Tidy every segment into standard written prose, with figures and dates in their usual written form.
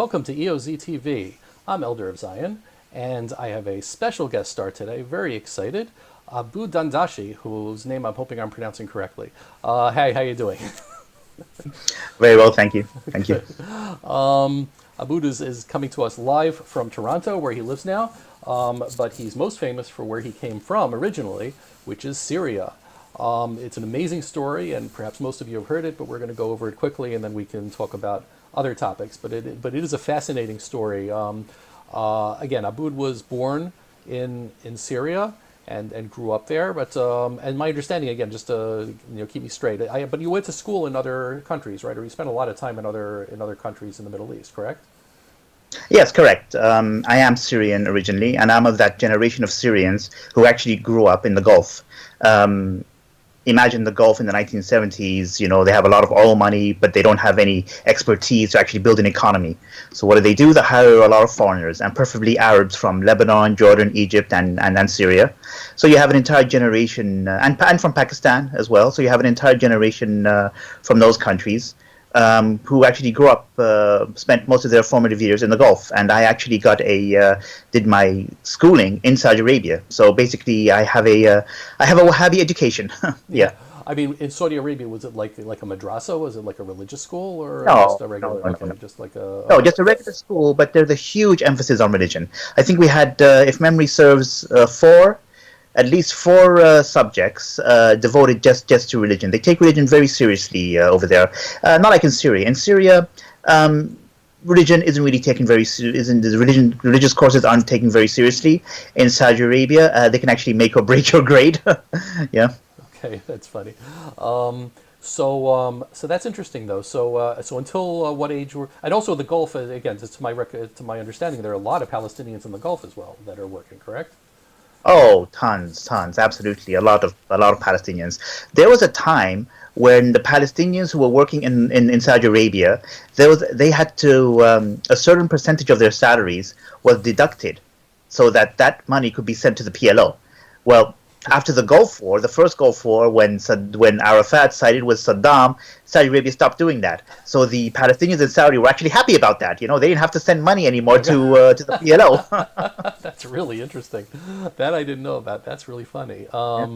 welcome to EoZTV. I'm Elder of Zion, and I have a special guest star today. Very excited, Aboud Dandachi, whose name I'm hoping I'm pronouncing correctly. Hey, how you doing? Very well, thank you. Thank you. Aboud is coming to us live from Toronto, where he lives now, but he's most famous for where he came from originally, which is Syria. It's an amazing story, and perhaps most of you have heard it, but we're going to go over it quickly, and then we can talk about other topics. But it is a fascinating story. Again, Aboud was born in Syria and grew up there. But and my understanding, again, just to keep me straight, but you went to school in other countries, right? Or you spent a lot of time in other countries in the Middle East, correct? Yes, correct. I am Syrian originally, and I'm of that generation of Syrians who actually grew up in the Gulf. Um, Imagine the Gulf in the 1970s. They have a lot of oil money, but they don't have any expertise to actually build an economy. So what do? They hire a lot of foreigners, and preferably Arabs from Lebanon, Jordan, Egypt, and Syria. So you have an entire generation, and from Pakistan as well. So you have an entire generation from those countries who actually grew up, spent most of their formative years in the Gulf. And I actually did my schooling in Saudi Arabia. So basically, I have a Wahhabi education. Yeah. Yeah. I mean, in Saudi Arabia, was it like a madrasa? Was it like a religious school, or just No, a no, regular? no, no, Okay, no. just like No, just a regular school, but there's a huge emphasis on religion. I think we had, if memory serves, at least four subjects devoted just to religion. They take religion very seriously over there. Not like in Syria. In Syria, um, religion isn't really taken very isn't the religious courses aren't taken very seriously. In Saudi Arabia, they can actually make or break your grade. Yeah. Okay, that's funny. So that's interesting though. So until what age were, and also the Gulf, again, to my understanding, there are a lot of Palestinians in the Gulf as well that are working, correct? Oh, tons, absolutely. A lot of Palestinians. There was a time when the Palestinians who were working in Saudi Arabia, they had to a certain percentage of their salaries was deducted, so that money could be sent to the PLO. Well, after the Gulf War, the first Gulf War, when Arafat sided with Saddam, Saudi Arabia stopped doing that. So the Palestinians in Saudi were actually happy about that. They didn't have to send money anymore Okay. to the PLO. That's really interesting. That I didn't know about. That's really funny. Yeah.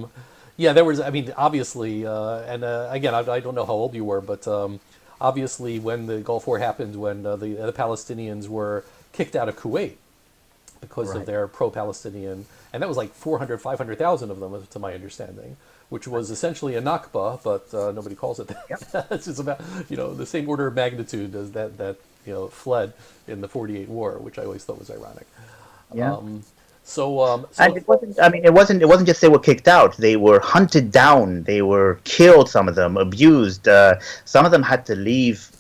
Yeah, there was. I mean, obviously, and again, I don't know how old you were, but obviously, when the Gulf War happened, when the Palestinians were kicked out of Kuwait because of Right. their pro-Palestinian, and that was like 400, 500,000 of them, to my understanding, which was essentially a Nakba, but nobody calls it Yep. that. It's just about the same order of magnitude as that fled in the '48 war, which I always thought was ironic. Yeah. And So it wasn't. I mean, it wasn't just they were kicked out. They were hunted down. They were killed. Some of them abused. Some of them had to leave.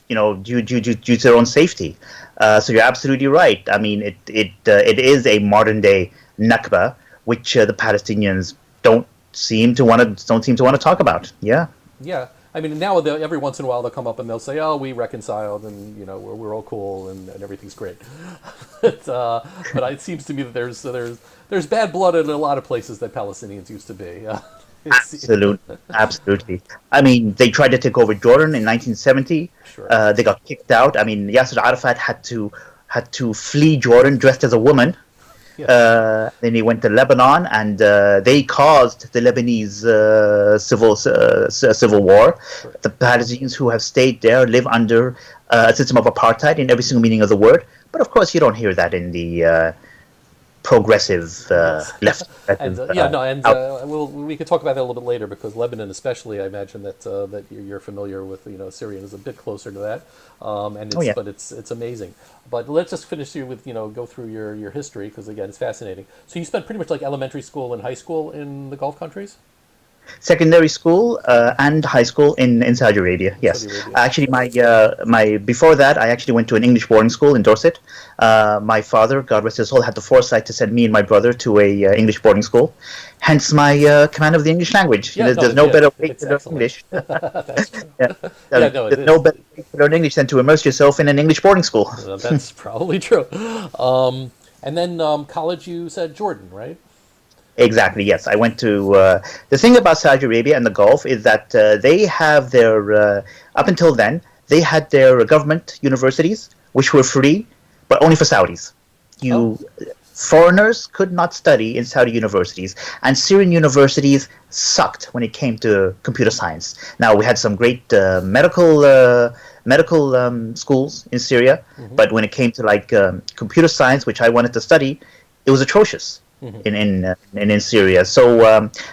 Due to their own safety. So you're absolutely right. I mean, it is a modern day Nakba, which the Palestinians don't seem to want to talk about. Yeah. yeah, I mean now every once in a while they'll come up and they'll say, "Oh, we reconciled, and we're all cool, and everything's great." But it seems to me that there's bad blood in a lot of places that Palestinians used to be. It's, Absolutely, absolutely. I mean, they tried to take over Jordan in 1970. sure, They got kicked out. I mean, Yasser Arafat had to flee Jordan dressed as a woman. yeah, Then he went to Lebanon, and they caused the Lebanese civil war. correct. The Palestinians who have stayed there live under a system of apartheid in every single meaning of the word. But of course, you don't hear that in the progressive Yes. left. And Progressive, yeah, no, and out. we could talk about that a little bit later because Lebanon, especially, I imagine that you're familiar with. Syrian is a bit closer to that, and Oh it's yeah. but it's amazing. But let's just finish here with go through your history because again, it's fascinating. So you spent pretty much like elementary school and high school in the Gulf countries, Secondary school and high school in Saudi Arabia. Saudi Yes, Arabia. actually, my before that, I actually went to an English boarding school in Dorset. My father, God rest his soul, had the foresight to send me and my brother to a English boarding school. Hence my command of the English language. Yeah, no, There's no yeah, better way it's to learn excellent. English. That's true. Yeah, Yeah, no, it there's no is. better way to learn English than to immerse yourself in an English boarding school. That's probably true. And then college, you said Jordan, right? Exactly, yes. I went to the thing about Saudi Arabia and the Gulf is that they have up until then, they had their government universities, which were free, but only for Saudis. Oh, You Foreigners could not study in Saudi universities, and Syrian universities sucked when it came to computer science. Now we had some great medical schools in Syria, hmm, but when it came to like computer science, which I wanted to study, it was atrocious hmm, in Syria. So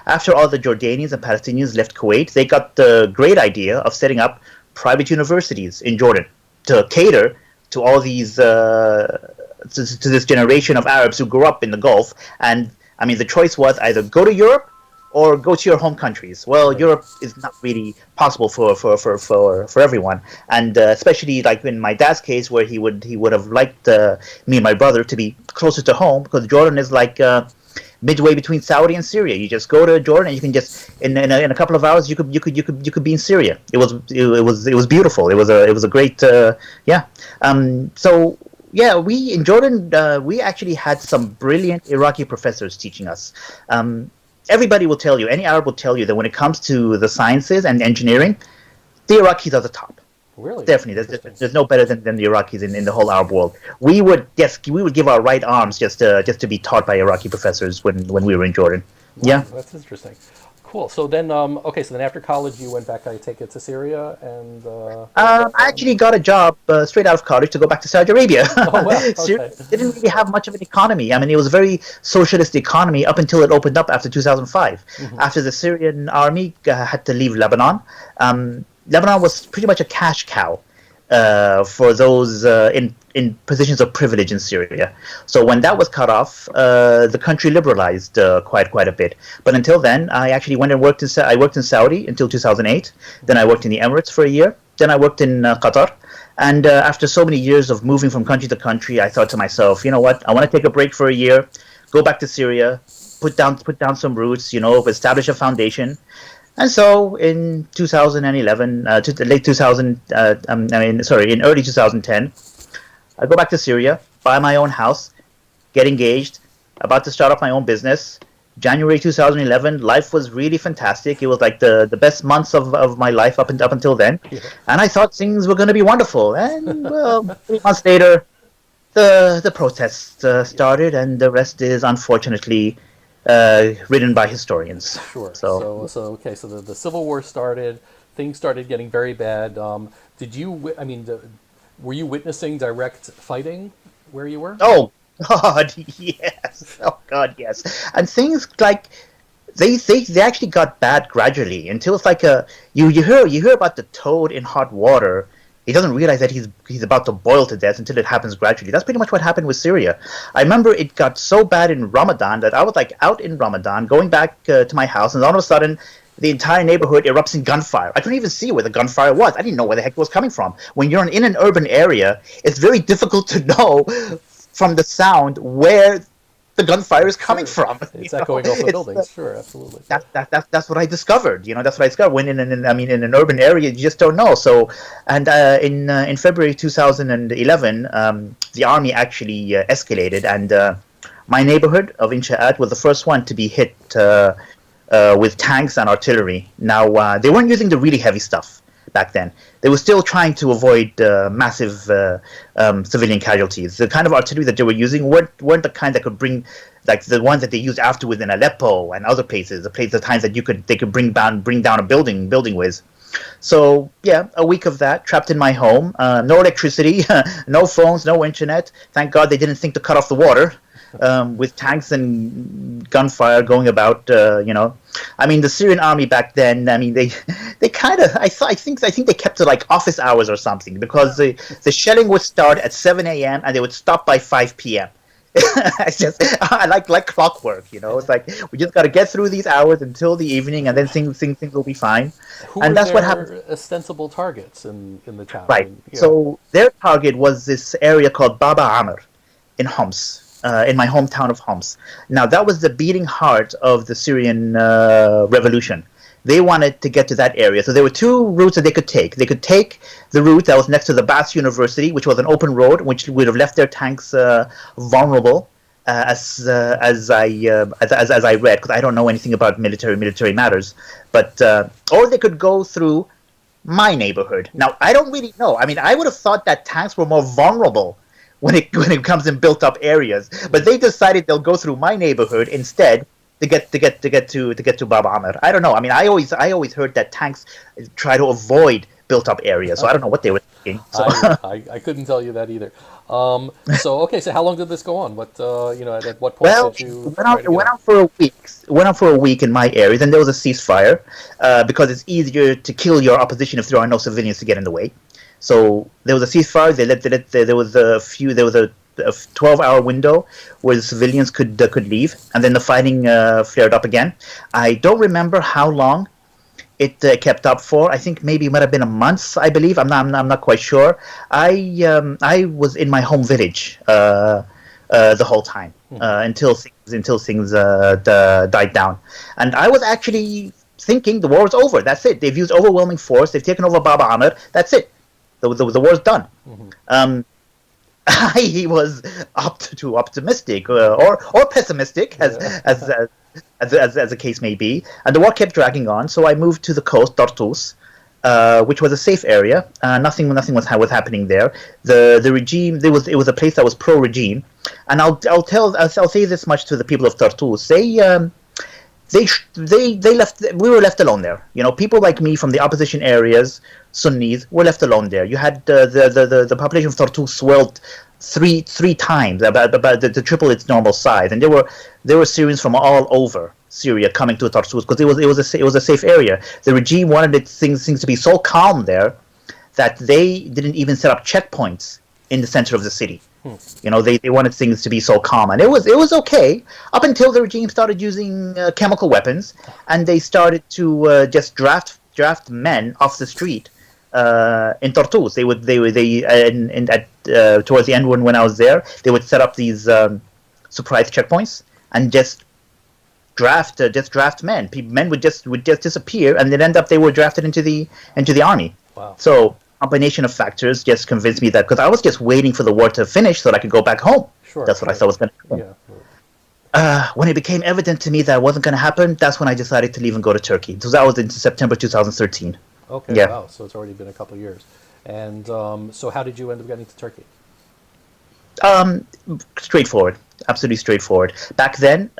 after all the Jordanians and Palestinians left Kuwait, they got the great idea of setting up private universities in Jordan to cater to all these to this generation of Arabs who grew up in the Gulf. And I mean, the choice was either go to Europe or go to your home countries. Well, right. Europe is not really possible for everyone, and especially like in my dad's case, where he would have liked me and my brother to be closer to home, because Jordan is like midway between Saudi and Syria. You just go to Jordan, and you can just in a couple of hours you could be in Syria. It was beautiful. It was a great yeah. So yeah, we in Jordan we actually had some brilliant Iraqi professors teaching us. Everybody will tell you, any Arab will tell you that when it comes to the sciences and engineering, the Iraqis are the top. Really Definitely, interesting. there's no better than the Iraqis in the whole Arab world. We would give our right arms just to be taught by Iraqi professors when we were in Jordan. Wow, Yeah. that's interesting. Cool. So then, okay. So then, after college, you went back. I take it to Syria, and I actually got a job straight out of college to go back to Saudi Arabia. oh wow. Syria Okay. didn't really have much of an economy. I mean, it was a very socialist economy up until it opened up after 2005. Hmm. After the Syrian army had to leave Lebanon, Lebanon was pretty much a cash cow for those in positions of privilege in Syria. So when that was cut off, the country liberalized quite a bit. But until then, I actually went and worked I worked in Saudi until 2008. Then I worked in the Emirates for a year. Then I worked in Qatar. And after so many years of moving from country to country, I thought to myself, you know what? I want to take a break for a year, go back to Syria, put down some roots, establish a foundation. And so in 2011, to the late 2000, in early 2010, I go back to Syria, buy my own house, get engaged, about to start up my own business. January 2011, life was really fantastic. It was like the best months of my life up until then. Yeah. And I thought things were going to be wonderful. And, well, 3 months later, the protests started, and the rest is unfortunately written by historians. Sure. So So okay. So the Civil War started. Things started getting very bad. Did you? I mean, were you witnessing direct fighting where you were? oh God, yes. Oh God, yes. And things like they actually got bad gradually until it's like you hear about the toad in hot water. He doesn't realize that he's about to boil to death until it happens gradually. That's pretty much what happened with Syria. I remember it got so bad in Ramadan that I was like out in Ramadan, going back to my house, and all of a sudden the entire neighborhood erupts in gunfire. I couldn't even see where the gunfire was. I didn't know where the heck it was coming from. When you're in an urban area, it's very difficult to know from the sound where the gunfire is coming Sure. from. It's echoing off the It's buildings. Sure. Absolutely. that's what I discovered. That's what I discovered. When in an urban area, you just don't know. So, and in February 2011, the army actually escalated, and my neighborhood of Insha'at was the first one to be hit with tanks and artillery. Now, they weren't using the really heavy stuff back then. They were still trying to avoid massive civilian casualties. The kind of artillery that they were using weren't the kind that could bring, like the ones that they used afterwards in Aleppo and other places. The times that they could bring down a building with. So yeah, a week of that, trapped in my home, no electricity, no phones, no internet. Thank God they didn't think to cut off the water. With tanks and gunfire going about, I mean, the Syrian army back then. I mean, they kind of. I think they kept to like office hours or something, because the shelling would start at 7 a.m. and they would stop by 5 p.m. It's just I like clockwork. It's like we just got to get through these hours until the evening, and then things will be fine. Who And were that's what their happened. ostensible targets in the town? I Right. mean, yeah. So their target was this area called Baba Amr in Homs, in my hometown of Homs. Now, that was the beating heart of the Syrian revolution. They wanted to get to that area. So there were two routes that they could take. They could take the route that was next to the Bath University, which was an open road, which would have left their tanks vulnerable, as I read, because I don't know anything about military matters. But or they could go through my neighborhood. Now, I don't really know. I mean, I would have thought that tanks were more vulnerable when it comes in built up areas, but they decided they'll go through my neighborhood instead to Bab Amr. I don't know. I mean, I always heard that tanks try to avoid built up areas, so I don't know what they were thinking. So. I couldn't tell you that either. So how long did this go on? What at what point Well, did you it went on for a week. It went on for a week in my area. Then there was a ceasefire because it's easier to kill your opposition if there are no civilians to get in the way. So there was a ceasefire. There was a 12-hour window where the civilians could leave, and then the fighting flared up again. I don't remember how long it kept up for. I think maybe it might have been a month. I believe. I'm not quite sure. I was in my home village the whole time until things died down, and I was actually thinking the war is over. That's it. They've used overwhelming force. They've taken over Bab Amr. That's it. The war's done. I was too optimistic or pessimistic as the case may be, and the war kept dragging on. So I moved to the coast, Tartus, which was a safe area. Nothing was happening there. The regime, it was a place that was pro-regime, and I'll say this much to the people of Tartus: they left. We were left alone there. You know, people like me from the opposition areas, Sunnis, were left alone there. You had the population of Tartus swelled three times, about the triple its normal size, and there were Syrians from all over Syria coming to Tartus because it was a safe area. The regime wanted things to be so calm there that they didn't even set up checkpoints in the center of the city. You know, they wanted things to be so calm, and it was okay up until the regime started using chemical weapons, and they started to just draft men off the street in Tartus. Towards the end when I was there, they would set up these surprise checkpoints and just draft men. Men would just disappear, and they were drafted into the army. Wow. So combination of factors just convinced me that, because I was just waiting for the war to finish so that I could go back home. Sure, that's what I thought was going to happen. Yeah. When it became evident to me that it wasn't going to happen, that's when I decided to leave and go to Turkey. So that was in September 2013. Okay, yeah. Wow. So it's already been a couple of years. And so how did you end up getting to Turkey? Straightforward. Absolutely straightforward. Back then,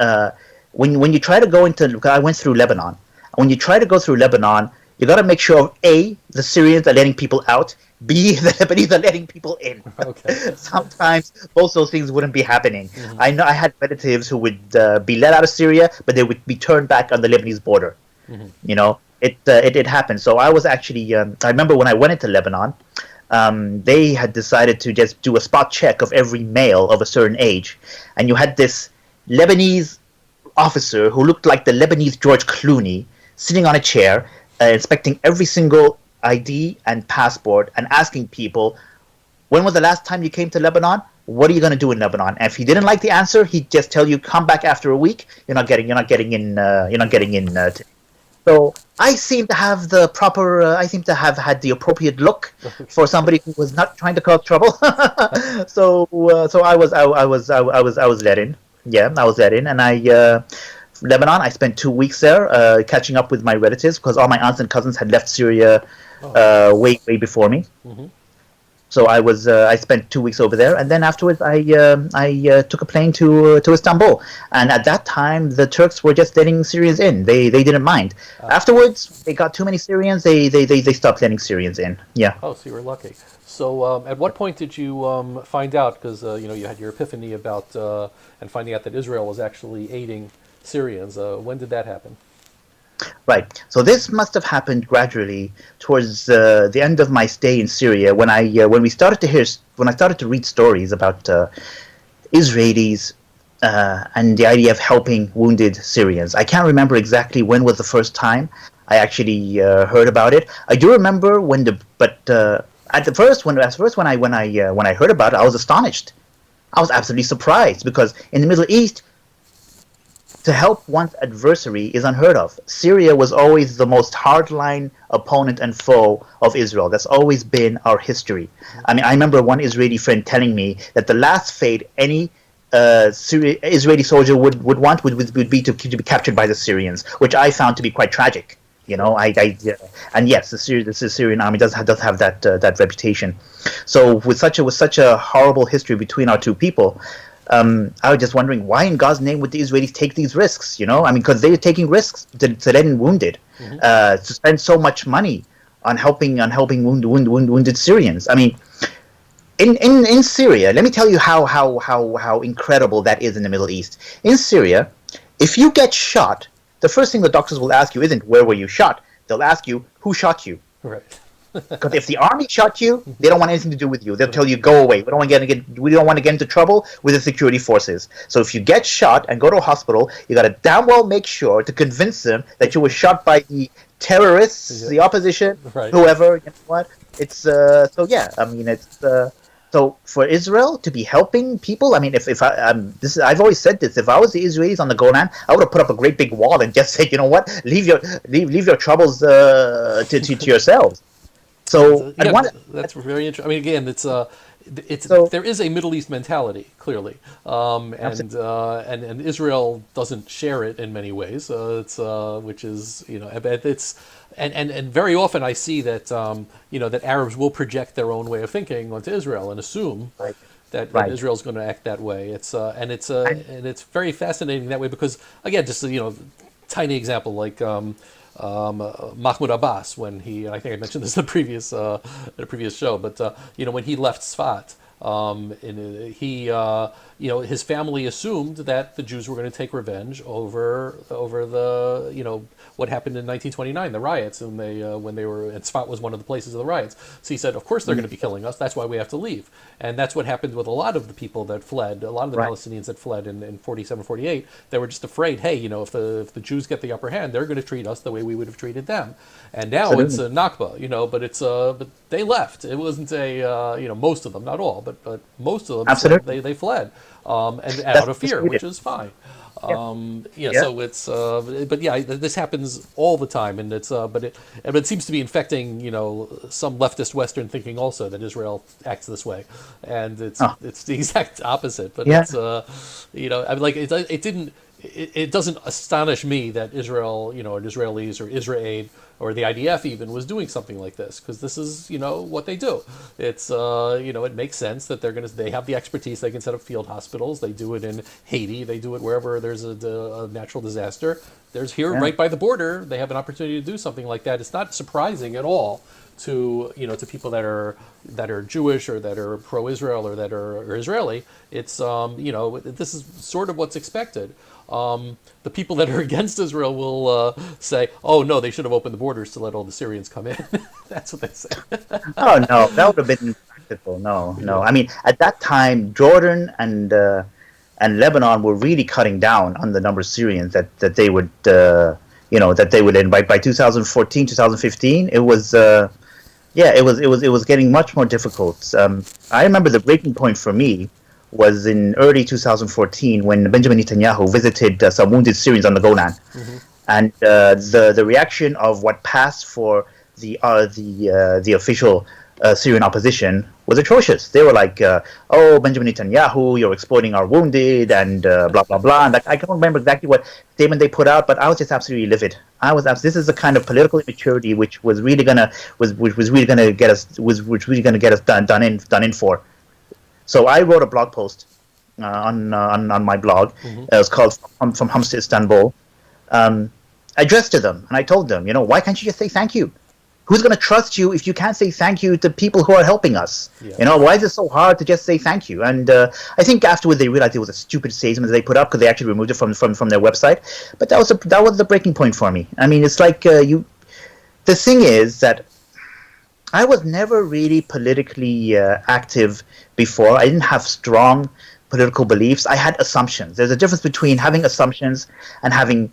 when you try to go into... I went through Lebanon. When you try to go through Lebanon, you got to make sure, A, the Syrians are letting people out, B, the Lebanese are letting people in. Okay. Sometimes both those things wouldn't be happening. I know I had relatives who would be let out of Syria, but they would be turned back on the Lebanese border. You know, it happened. So I was actually, I remember when I went into Lebanon, they had decided to just do a spot check of every male of a certain age. And you had this Lebanese officer who looked like the Lebanese George Clooney sitting on a chair, inspecting every single ID and passport and asking people, when was the last time you came to Lebanon? What are you going to do in Lebanon? And if he didn't like the answer, he'd just tell you, come back after a week. You're not getting in. So I seem to have the proper. I seem to have had the appropriate look for somebody who was not trying to cause trouble. So I was let in. Yeah, I was let in, and Lebanon, I spent 2 weeks there catching up with my relatives because all my aunts and cousins had left Syria way before me. So I spent 2 weeks over there, and then afterwards I took a plane to Istanbul. And at that time, the Turks were just letting Syrians in. They didn't mind. Afterwards, they got too many Syrians. They stopped letting Syrians in. Yeah. Oh, so you were lucky. So at what point did you find out? Because you had your epiphany about and finding out that Israel was actually aiding Syrians. When did that happen? Right. So this must have happened gradually towards the end of my stay in Syria, when I started to read stories about Israelis and the idea of helping wounded Syrians. I can't remember exactly when was the first time I actually heard about it. I do remember when I heard about it, I was astonished. I was absolutely surprised, because in the Middle East, to help one's adversary is unheard of. Syria was always the most hardline opponent and foe of Israel. That's always been our history. I mean, I remember one Israeli friend telling me that the last fate any Israeli soldier would want would be to be captured by the Syrians, which I found to be quite tragic. You know, and yes, the Syrian army does have that reputation. So with such a horrible history between our two people, I was just wondering why in God's name would the Israelis take these risks? You know, I mean, because they're taking risks to let in wounded, to spend so much money on helping wounded Syrians. I mean, in Syria, let me tell you how incredible that is in the Middle East. In Syria, if you get shot, the first thing the doctors will ask you isn't where were you shot. They'll ask you who shot you. Right. Because if the army shot you, they don't want anything to do with you. They'll tell you go away. We don't want to get into trouble with the security forces. So if you get shot and go to a hospital, you got to damn well make sure to convince them that you were shot by the terrorists, the opposition, whoever. You know what? It's so yeah. I mean, it's so for Israel to be helping people. I mean, if I've always said this. If I was the Israelis on the Golan, I would have put up a great big wall and just said, you know what, leave your troubles to yourselves. So that's very interesting. I mean, again, there is a Middle East mentality clearly, and Israel doesn't share it in many ways. Which is it's and very often I see that that Arabs will project their own way of thinking onto Israel and assume that Israel's going to act that way. And it's very fascinating that way because again, just tiny example like. Mahmoud Abbas, when I think I mentioned this in a previous show, but when he left Sfat, his family assumed that the Jews were going to take revenge over the what happened in 1929, the riots, and Sfat was one of the places of the riots. So he said, of course they're going to be killing us. That's why we have to leave. And that's what happened with a lot of the people that fled, a lot of the Palestinians that fled in 47, 48. They were just afraid, hey, if the Jews get the upper hand, they're going to treat us the way we would have treated them. And now it's a Nakba, but they left. It wasn't most of them, not all, but most of them, they fled. And out of fear, which is fine. So it's but yeah, this happens all the time, and but it seems to be infecting some leftist Western thinking also that Israel acts this way, and it's the exact opposite. But it's I mean, like it doesn't astonish me that Israel, or Israelis or Israel or the IDF even was doing something like this, because this is what they do. It's it makes sense that they have the expertise. They can set up field hospitals. They do it in Haiti. They do it wherever there's a natural disaster. There's right by the border. They have an opportunity to do something like that. It's not surprising at all to people that are Jewish or that are pro-Israel or that are Israeli. It's this is sort of what's expected. The people that are against Israel will say, "Oh no, they should have opened the borders to let all the Syrians come in." That's what they say. Oh no, that would have been practical. No. I mean, at that time, Jordan and Lebanon were really cutting down on the number of Syrians that they would that they would end by 2014, 2015. It was it was getting much more difficult. I remember the breaking point for me was in early 2014 when Benjamin Netanyahu visited some wounded Syrians on the Golan, and the reaction of what passed for the official Syrian opposition was atrocious. They were like, "Oh, Benjamin Netanyahu, you're exploiting our wounded," and blah blah blah. And I can't remember exactly what statement they put out, but I was just absolutely livid. This is the kind of political immaturity which was really gonna get us done in for. So I wrote a blog post on my blog. It was called From Homs to Istanbul. I addressed to them and I told them, why can't you just say thank you? Who's going to trust you if you can't say thank you to people who are helping us? Yeah. Why is it so hard to just say thank you? And I think afterward they realized it was a stupid statement that they put up because they actually removed it from their website. But that was the breaking point for me. I mean, it's like the thing is that I was never really politically active before. I didn't have strong political beliefs. I had assumptions. There's a difference between having assumptions and having,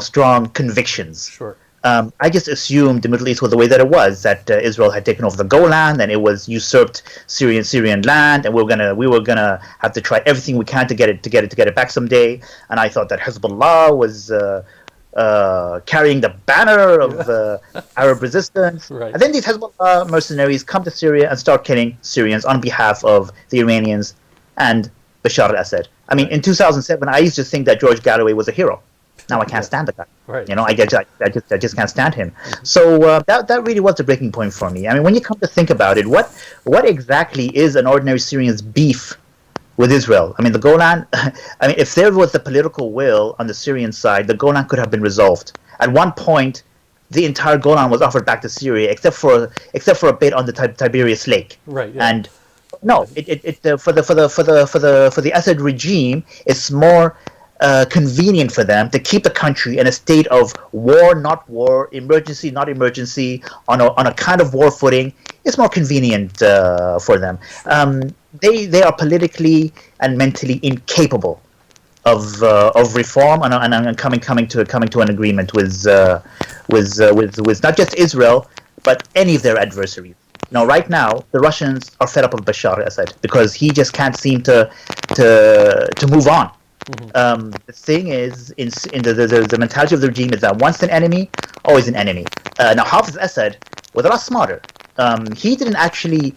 strong convictions. Sure. I just assumed the Middle East was the way that it was, that Israel had taken over the Golan and it was usurped Syrian land, and we were gonna have to try everything we can to get it back someday. And I thought that Hezbollah was carrying the banner of Arab resistance. Right. And then these Hezbollah mercenaries come to Syria and start killing Syrians on behalf of the Iranians and Bashar al-Assad. I mean, in 2007, I used to think that George Galloway was a hero. Now I can't stand the guy. Right. You know, I just can't stand him. So that really was the breaking point for me. I mean, when you come to think about it, what exactly is an ordinary Syrian's beef with Israel? I mean, the Golan. I mean, if there was the political will on the Syrian side, the Golan could have been resolved. At one point, the entire Golan was offered back to Syria, except for a bit on the Tiberias Lake. Right. Yeah. And no, for the Assad regime, it's more convenient for them to keep the country in a state of war, not war, emergency, not emergency, on a kind of war footing. It's more convenient for them. They are politically and mentally incapable of reform and coming to an agreement with not just Israel but any of their adversaries. Now, right now, the Russians are fed up of Bashar al-Assad because he just can't seem to move on. The thing is, in the mentality of the regime is that once an enemy, always an enemy. Now, Hafiz Assad was a lot smarter. He didn't actually.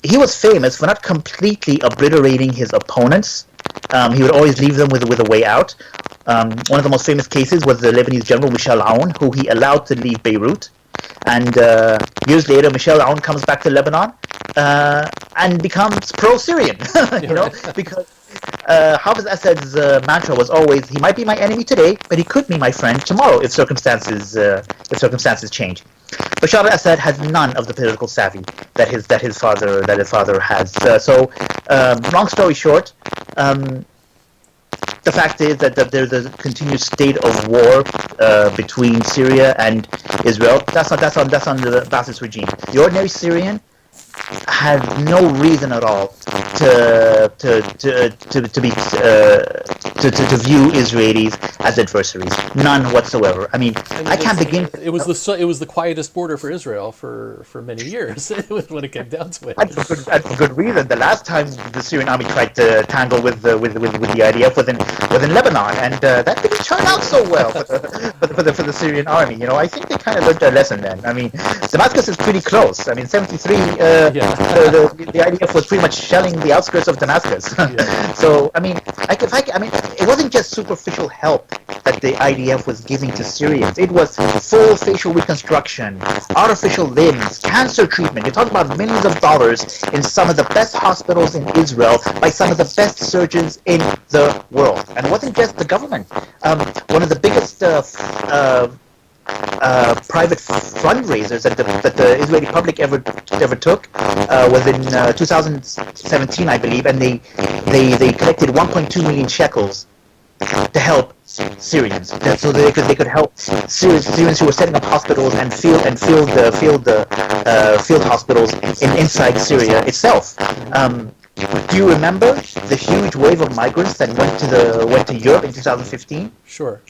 He was famous for not completely obliterating his opponents. He would always leave them with a way out. One of the most famous cases was the Lebanese general Michel Aoun, who he allowed to leave Beirut. And years later, Michel Aoun comes back to Lebanon and becomes pro-Syrian, you know, because Hafiz Assad's mantra was always, he might be my enemy today, but he could be my friend tomorrow if circumstances change. Bashar al-Assad has none of the political savvy that his father has. So, long story short, the fact is that there's a continued state of war between Syria and Israel. That's on the Ba'athist regime. The ordinary Syrian has no reason at all to view Israelis as adversaries. None whatsoever. I mean, I can't begin. It was the quietest border for Israel for many years when it came down to it. And for good reason. The last time the Syrian army tried to tangle with the IDF was in Lebanon, and that didn't turn out so well for the Syrian army. You know, I think they kind of learned their lesson then. I mean, Damascus is pretty close. I mean, 73. The IDF was pretty much shelling the outskirts of Damascus. So I mean, it wasn't just superficial help that the IDF was giving to Syrians. It was full facial reconstruction, artificial limbs, cancer treatment. You're talking about millions of dollars in some of the best hospitals in Israel by some of the best surgeons in the world. And it wasn't just the government. One of the biggest private fundraisers that the Israeli public ever took was in 2017, I believe, and they collected 1.2 million shekels to help Syrians, so they could help Syrians who were setting up hospitals and field hospitals inside Syria itself. Do you remember the huge wave of migrants that went to Europe in 2015? Sure.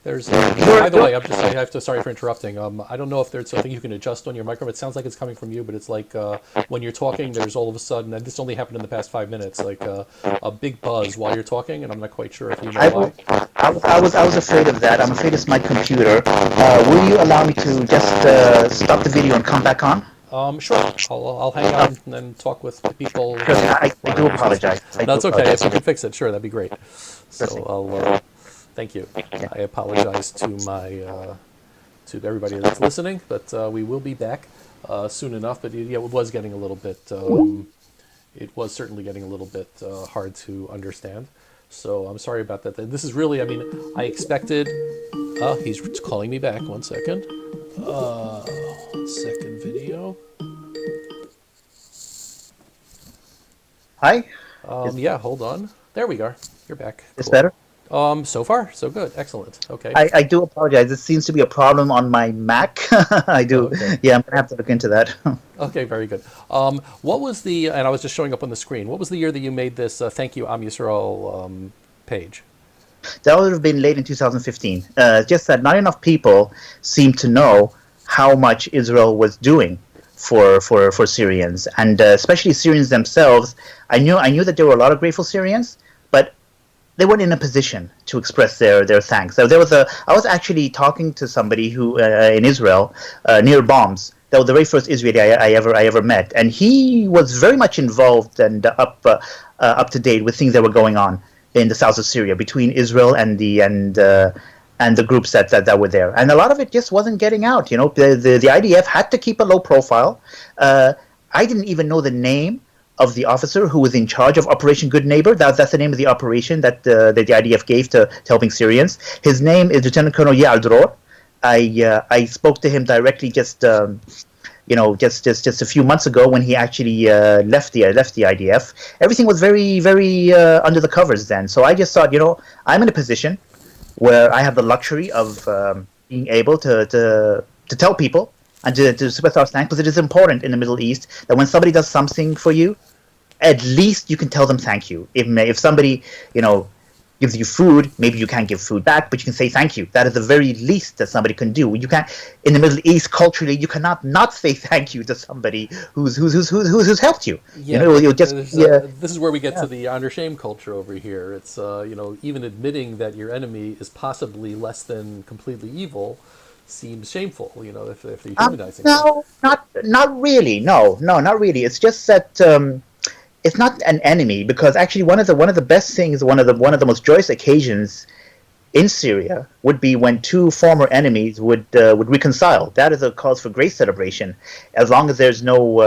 There's, by the way, sorry for interrupting. I don't know if there's something you can adjust on your microphone. It sounds like it's coming from you, but it's like when you're talking, there's all of a sudden, and this only happened in the past 5 minutes, like a big buzz while you're talking, and I'm not quite sure if you know why. I was afraid of that. I'm afraid it's my computer. Will you allow me to just stop the video and come back on? Sure. I'll hang on and then talk with people. I do apologize. That's okay. If you can fix it, sure, that'd be great. So I'll. Thank you. I apologize to to everybody that's listening, but we will be back soon enough. But yeah, it was getting a little bit. It was certainly getting a little bit hard to understand. So I'm sorry about that. This is really. I mean, I expected. He's calling me back. 1 second. 1 second video. Hi. Yeah. Hold on. There we are. You're back. It's better. So far, so good. Excellent. Okay. I do apologize. This seems to be a problem on my Mac. I do. Okay. Yeah, I'm going to have to look into that. Okay, very good. What was the, and I was just showing up on the screen, what was the year that you made this Thank You, Am Yisrael page? That would have been late in 2015. Just that not enough people seem to know how much Israel was doing for Syrians, and especially Syrians themselves. I knew that there were a lot of grateful Syrians, but they weren't in a position to express their thanks. So I was actually talking to somebody who in Israel near bombs. That was the very first Israeli I ever met, and he was very much involved and up to date with things that were going on in the south of Syria between Israel and the groups that were there, and a lot of it just wasn't getting out. The IDF had to keep a low profile. I didn't even know the name of the officer who was in charge of Operation Good Neighbor. That's the name of the operation that the IDF gave to helping Syrians. His name is Lieutenant Colonel Yaldror. I spoke to him directly just a few months ago when he actually left the IDF. Everything was very, very under the covers then. So I just thought, I'm in a position where I have the luxury of being able to tell people and to express our thanks, because it is important in the Middle East that when somebody does something for you, at least you can tell them thank you. If somebody, gives you food, maybe you can't give food back, but you can say thank you. That is the very least that somebody can do. You can't, in the Middle East, culturally, you cannot not say thank you to somebody who's helped you. Yeah, you'll just this is where we get to the honor shame culture over here. It's even admitting that your enemy is possibly less than completely evil seems shameful. If they're humanizing. No, not really. No, not really. It's just that. It's not an enemy, because actually one of the best things, one of the most joyous occasions in Syria would be when two former enemies would reconcile. That is a cause for great celebration, as long as there's no,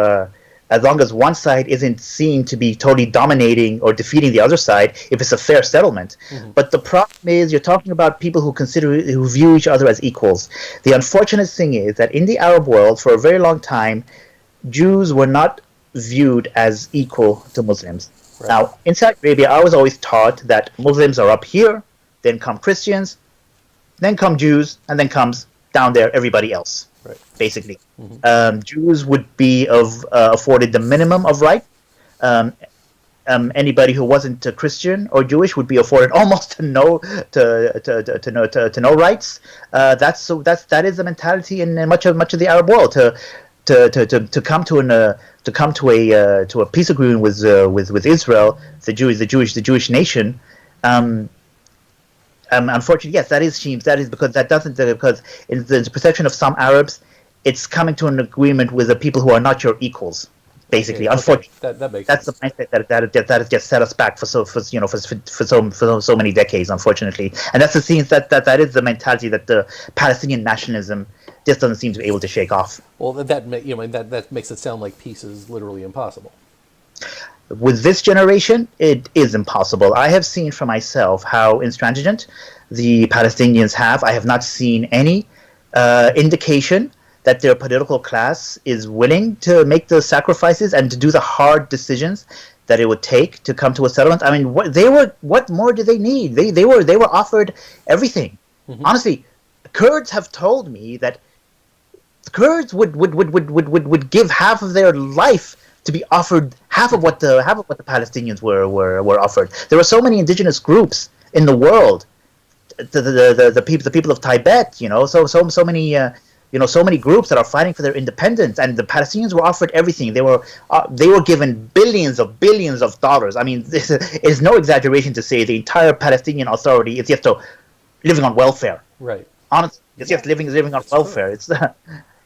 as long as one side isn't seen to be totally dominating or defeating the other side. If it's a fair settlement. Mm-hmm. But the problem is, you're talking about people who view each other as equals. The unfortunate thing is that in the Arab world, for a very long time, Jews were not viewed as equal to Muslims. Right. Now, in Saudi Arabia, I was always taught that Muslims are up here, then come Christians, then come Jews, and then comes down there everybody else. Right. Basically, Jews would be afforded the minimum of right. Anybody who wasn't a Christian or Jewish would be afforded almost no rights. That is the mentality in much of the Arab world. To come to a peace agreement with Israel, the Jewish nation. Unfortunately, yes, that is because in the perception of some Arabs, it's coming to an agreement with the people who are not your equals. Basically, okay. Unfortunately, that makes that's sense. The mindset that has just set us back for so many decades. Unfortunately, and that's the thing that is the mentality that the Palestinian nationalism just doesn't seem to be able to shake off. Well, that makes it sound like peace is literally impossible. With this generation, it is impossible. I have seen for myself how intransigent the Palestinians have. I have not seen any indication that their political class is willing to make the sacrifices and to do the hard decisions that it would take to come to a settlement. I mean, what more do they need? They were offered everything. Mm-hmm. Honestly, Kurds have told me that Kurds would give half of their life to be offered half of what the Palestinians were offered. There are so many indigenous groups in the world. The people of Tibet, so many. So many groups that are fighting for their independence, and the Palestinians were offered everything. They were given billions of dollars. I mean, this is no exaggeration to say the entire Palestinian Authority is just living on welfare. Right. Honestly, it's just living on welfare. True.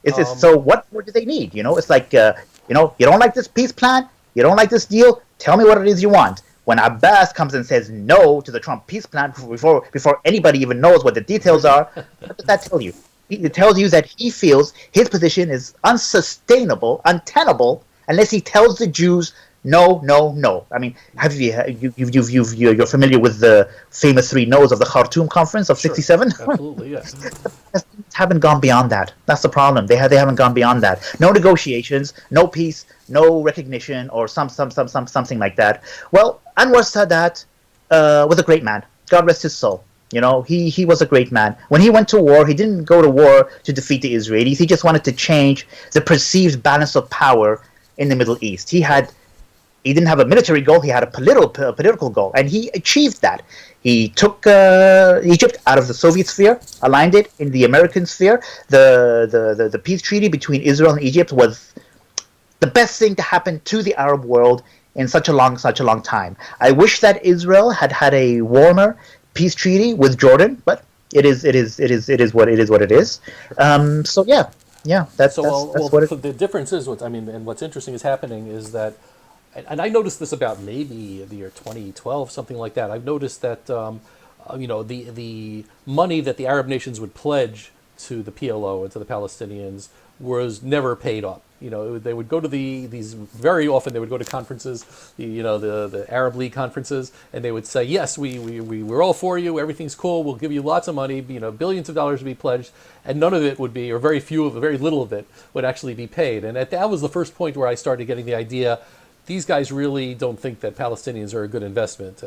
It's just, so what more do they need? It's like you don't like this peace plan, you don't like this deal. Tell me what it is you want. When Abbas comes and says no to the Trump peace plan before anybody even knows what the details are, what does that tell you? It tells you that he feels his position is unsustainable, untenable, unless he tells the Jews no, no, no. I mean, you're familiar with the famous 3 no's of the Khartoum Conference of '67? Sure. Absolutely, yes. The haven't gone beyond that. That's the problem. They haven't gone beyond that. No negotiations, no peace, no recognition, or something like that. Well, Anwar Sadat was a great man. God rest his soul. He was a great man. When he went to war, he didn't go to war to defeat the Israelis. He just wanted to change the perceived balance of power in the Middle East. He didn't have a military goal. He had a political goal, and he achieved that. He took Egypt out of the Soviet sphere, aligned it in the American sphere. The peace treaty between Israel and Egypt was the best thing to happen to the Arab world in such a long time. I wish that Israel had a warmer peace treaty with Jordan, but it is what it is. So yeah, that's what it is. The difference is, what's interesting is happening is that and I noticed this about maybe the year 2012, something like that. I've noticed that the money that the Arab nations would pledge to the PLO and to the Palestinians was never paid up. They would go to these very often. They would go to conferences, the Arab League conferences, and they would say, "Yes, we're all for you. Everything's cool. We'll give you lots of money. Billions of dollars to be pledged," and none of it would be, or very little of it would actually be paid. And that was the first point where I started getting the idea. These guys really don't think that Palestinians are a good investment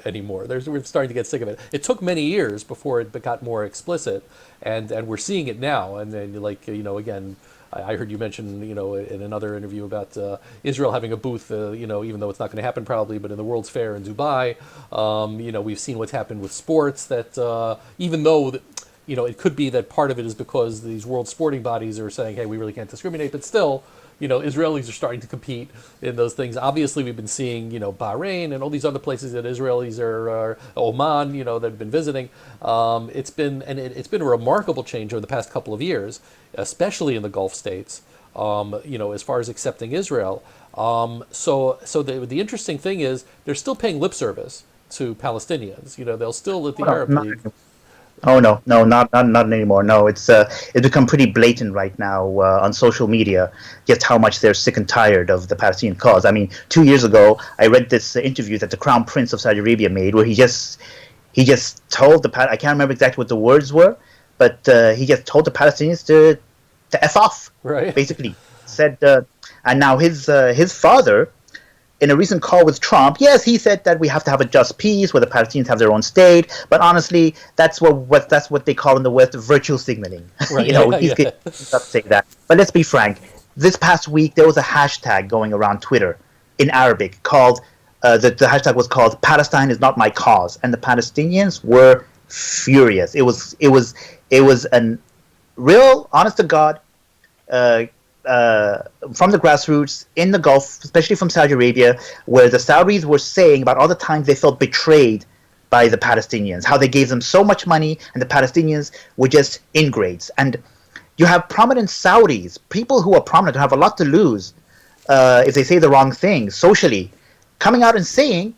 anymore. We're starting to get sick of it. It took many years before it got more explicit, and we're seeing it now. And then, again, I heard you mention, in another interview about Israel having a booth, even though it's not going to happen probably, but in the World's Fair in Dubai. We've seen what's happened with sports, that even though it could be that part of it is because these world sporting bodies are saying, hey, we really can't discriminate, but still, Israelis are starting to compete in those things. Obviously, we've been seeing, Bahrain and all these other places that Israelis are, Oman, that have been visiting. It's been a remarkable change over the past couple of years, especially in the Gulf states, as far as accepting Israel. So the interesting thing is they're still paying lip service to Palestinians. They'll still at the Arab League. Oh no, not anymore. No, it's become pretty blatant right now on social media just how much they're sick and tired of the Palestinian cause. I mean, 2 years ago, I read this interview that the Crown Prince of Saudi Arabia made, where he just told I can't remember exactly what the words were, but he just told the Palestinians to f off, right? Basically, said, and now his father, in a recent call with Trump, yes, he said that we have to have a just peace where the Palestinians have their own state. But honestly, that's what they call in the West virtual signaling. Right. He's not saying that. But let's be frank. This past week, there was a hashtag going around Twitter in Arabic called the hashtag was called "Palestine is not my cause," and the Palestinians were furious. It was an real, honest to God. From the grassroots in the Gulf, especially from Saudi Arabia, where the Saudis were saying about all the times they felt betrayed by the Palestinians, how they gave them so much money and the Palestinians were just ingrates. And you have prominent Saudis, people who are prominent, who have a lot to lose if they say the wrong thing socially, coming out and saying,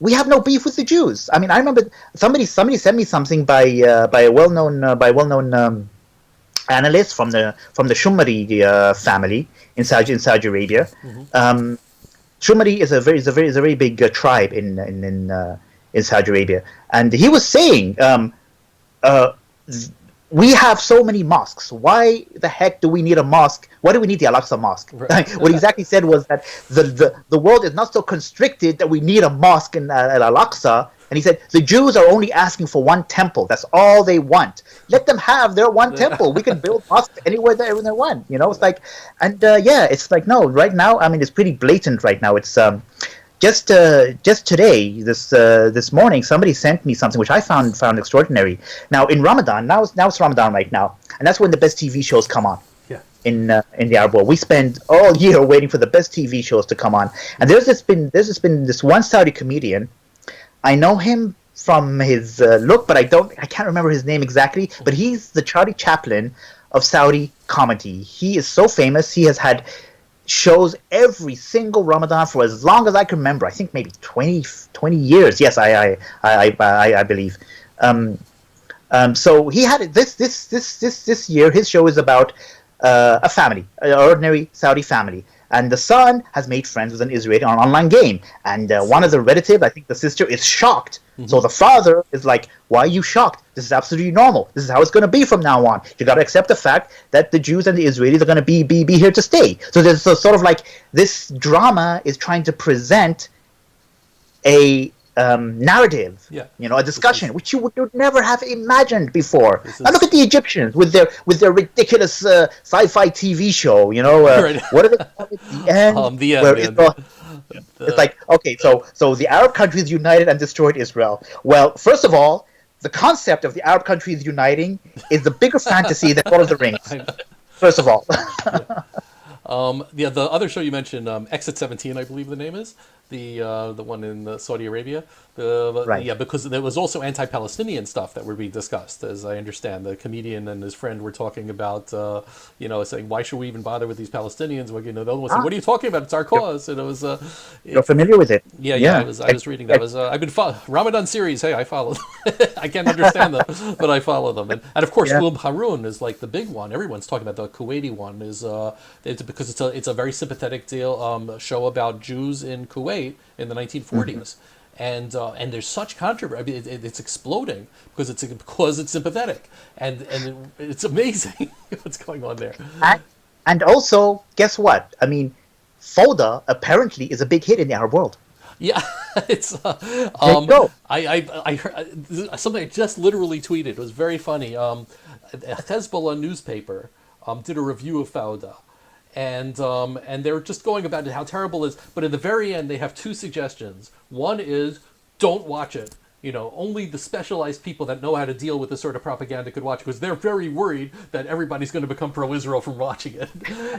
we have no beef with the Jews. I mean, I remember somebody sent me something by a well-known analyst from the Shumari family in Saudi Arabia. Mm-hmm. Shumari is a very big tribe in Saudi Arabia, and he was saying, we have so many mosques. Why the heck do we need a mosque? Why do we need the Al-Aqsa Mosque? Right. What he exactly said was that the world is not so constricted that we need a mosque in Al-Aqsa. And he said, the Jews are only asking for one temple. That's all they want. Let them have their one temple. We can build mosques anywhere they want. It's like, and it's like, no, right now, I mean, it's pretty blatant right now. It's just today, this morning, somebody sent me something which I found extraordinary. Now, in Ramadan, now it's Ramadan right now, and that's when the best TV shows come on. Yeah. In the Arab world, we spend all year waiting for the best TV shows to come on. And there's been this one Saudi comedian. I know him from his look, but I can't remember his name exactly. But he's the Charlie Chaplin of Saudi comedy. He is so famous. He has had shows every single Ramadan for as long as I can remember. I think maybe 20 years. Yes, I believe. So he had it this year. His show is about a family, an ordinary Saudi family. And the son has made friends with an Israeli on an online game. And one of the relatives, I think the sister, is shocked. Mm-hmm. So the father is like, why are you shocked? This is absolutely normal. This is how it's going to be from now on. You got to accept the fact that the Jews and the Israelis are going to be here to stay. So there's sort of like this drama is trying to present a narrative, a discussion, which you would never have imagined before. Now look at the Egyptians with their ridiculous sci-fi TV show. Right. What are they called at the end? It's like, okay, so the Arab countries united and destroyed Israel. Well, first of all, the concept of the Arab countries uniting is the bigger fantasy than Lord of the Rings. First of all. The other show you mentioned, Exit 17, I believe the name is. the one in Saudi Arabia. Right. Yeah, because there was also anti-Palestinian stuff that were being discussed, as I understand. The comedian and his friend were talking about, saying, why should we even bother with these Palestinians? Well, the other one said, Ah, what are you talking about? It's our you're, cause. And it was, you're it's familiar with it. yeah. Yeah. I was reading that. Was I've been Ramadan series. Hey, I follow them. I can't understand them, but I follow them. And of course, Yeah. Qulub Harun is like the big one. Everyone's talking about the Kuwaiti one. Because it's a very sympathetic show about Jews in Kuwait in the 1940s. And there's such controversy. I mean, it's exploding because it's sympathetic, and it's amazing what's going on there. And, and also, guess what? I mean, Fauda apparently is a big hit in the Arab world. Yeah, it's There you go. I heard something I just literally tweeted. It was very funny. A Hezbollah newspaper did a review of Fauda, and they're just going about how terrible it is. But at the very end, they have two suggestions. One is don't watch it. Only the specialized people that know how to deal with this sort of propaganda could watch, because they're very worried that everybody's going to become pro-Israel from watching it.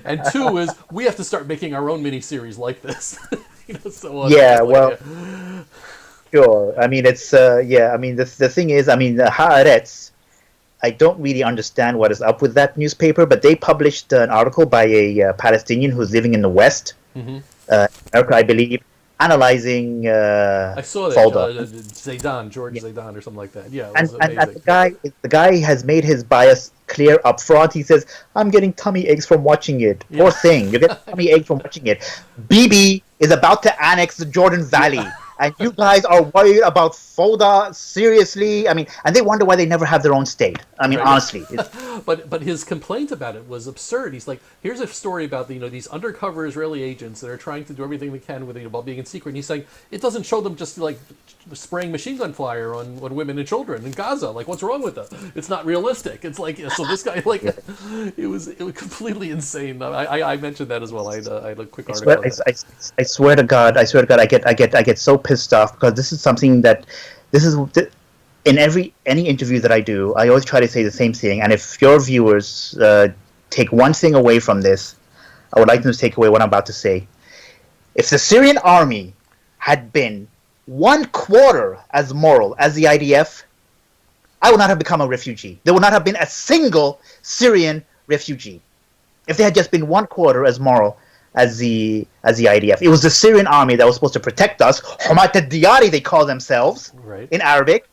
And two is we have to start making our own miniseries like this. So on. Yeah, Like, well, sure. I mean, it's yeah. I mean, the thing is, I mean, the Haaretz. I don't really understand what is up with that newspaper, but they published an article by a Palestinian who's living in the West, America, I believe, analyzing I saw that Zaydan, George Zaydan, or something like that. Yeah, it was amazing. And the guy has made his bias clear up front. He says, "I'm getting tummy aches from watching it." Yeah. Poor thing, you're getting tummy aches from watching it. Bibi is about to annex the Jordan Valley, and you guys are worried about Fauda. Seriously, I mean, and they wonder why they never have their own state. I mean, Right. honestly. But his complaint about it was absurd. He's like, here's a story about these undercover Israeli agents that are trying to do everything they can with while being in secret. And he's saying it doesn't show them just like spraying machine gun fire on women and children in Gaza. Like, what's wrong with that? It's not realistic. It's like, so this guy like it was completely insane. I mentioned that as well. I had a quick article. I swear to God, I get so pissed off because this is something that in any interview that I do, I always try to say the same thing. And if your viewers take one thing away from this, I would like them to take away what I'm about to say. If the Syrian army had been 1/4 as moral as the IDF, I would not have become a refugee. There would not have been a single Syrian refugee if they had just been 1/4 as moral as the IDF. It was the Syrian army that was supposed to protect us. Humat al-Diyari, they call themselves in Arabic,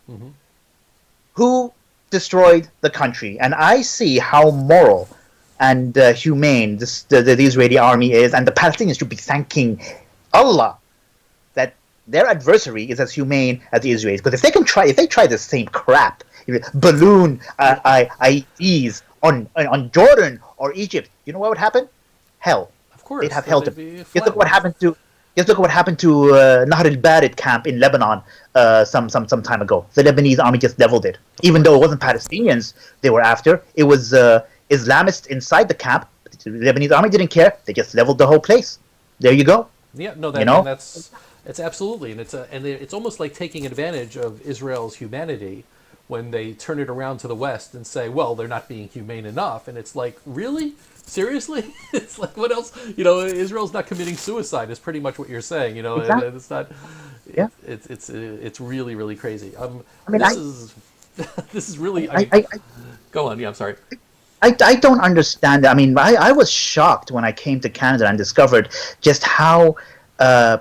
who destroyed the country. And I see how moral and humane the Israeli army is, and the Palestinians should be thanking Allah that their adversary is as humane as the Israelis. Because if they try the same crap, balloon IEDs on Jordan or Egypt, you know what would happen? Hell. Of course, they'd have hell to. Just look what happened to. Nahr al-Barid camp in Lebanon some time ago. The Lebanese army just leveled it, even though it wasn't Palestinians they were after. It was Islamists inside the camp. The Lebanese army didn't care. They just leveled the whole place. There you go. Yeah, no, it's absolutely, and it's almost like taking advantage of Israel's humanity when they turn it around to the West and say, well, they're not being humane enough, and it's like, really? Seriously? It's like, what else? Israel's not committing suicide is pretty much what you're saying. Exactly. It's not. Yeah. It's really, really crazy. This is really. Go on. Yeah, I'm sorry. I don't understand. I mean, I was shocked when I came to Canada and discovered just how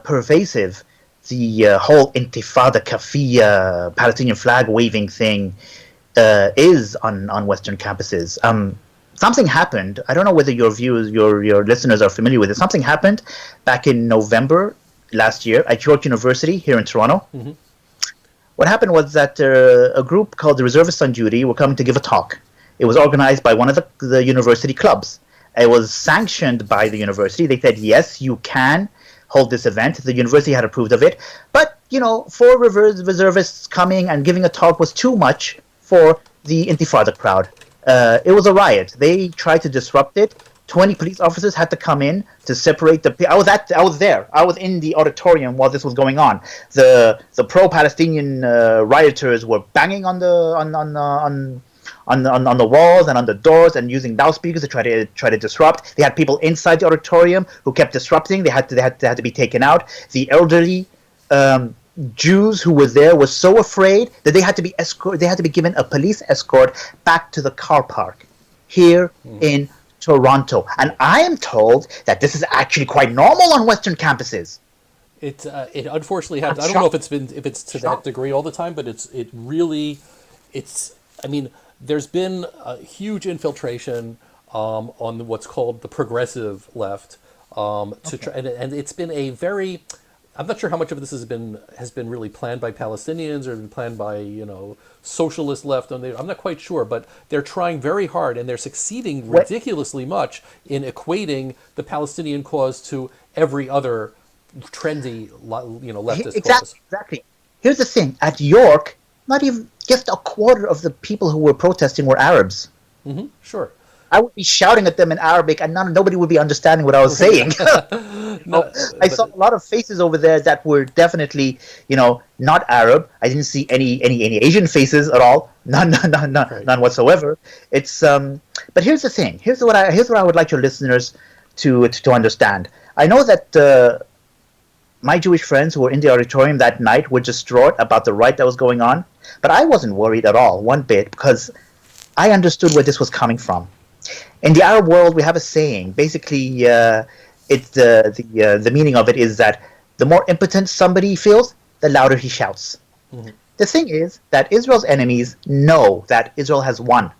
pervasive the whole Intifada Kafiya Palestinian flag waving thing is on Western campuses. Something happened. I don't know whether your listeners are familiar with it. Something happened back in November last year at York University here in Toronto. What happened was that a group called the Reservists on Duty were coming to give a talk. It was organized by one of the university clubs. It was sanctioned by the university. They said, yes, you can hold this event. The university had approved of it. But, 4 reservists coming and giving a talk was too much for the Intifada crowd. It was a riot. They tried to disrupt it. 20 police officers had to come in to separate the. I was there. I was in the auditorium while this was going on. The pro-Palestinian rioters were banging on on the walls and on the doors and using loudspeakers to try to disrupt. They had people inside the auditorium who kept disrupting. They had to be taken out. The elderly Jews who were there were so afraid that they had to be given a police escort back to the car park here in Toronto. And I am told that this is actually quite normal on Western campuses. It unfortunately happens. I don't know if it's to that degree all the time, but I mean, there's been a huge infiltration on what's called the progressive left to try, and it's been a very. I'm not sure how much of this has been really planned by Palestinians or been planned by socialist left. I'm not quite sure, but they're trying very hard and they're succeeding ridiculously much in equating the Palestinian cause to every other trendy leftist cause. Exactly. Here's the thing: at York, not even just a quarter of the people who were protesting were Arabs. Mm-hmm. Sure. I would be shouting at them in Arabic, and nobody would be understanding what I was saying. I saw a lot of faces over there that were definitely, not Arab. I didn't see any Asian faces at all. None whatsoever. It's but here's the thing. Here's what I would like your listeners to understand. I know that my Jewish friends who were in the auditorium that night were distraught about the riot that was going on, but I wasn't worried at all, one bit, because I understood where this was coming from. In the Arab world, we have a saying. Basically, it's the meaning of it is that the more impotent somebody feels, the louder he shouts. Mm-hmm. The thing is that Israel's enemies know that Israel has won.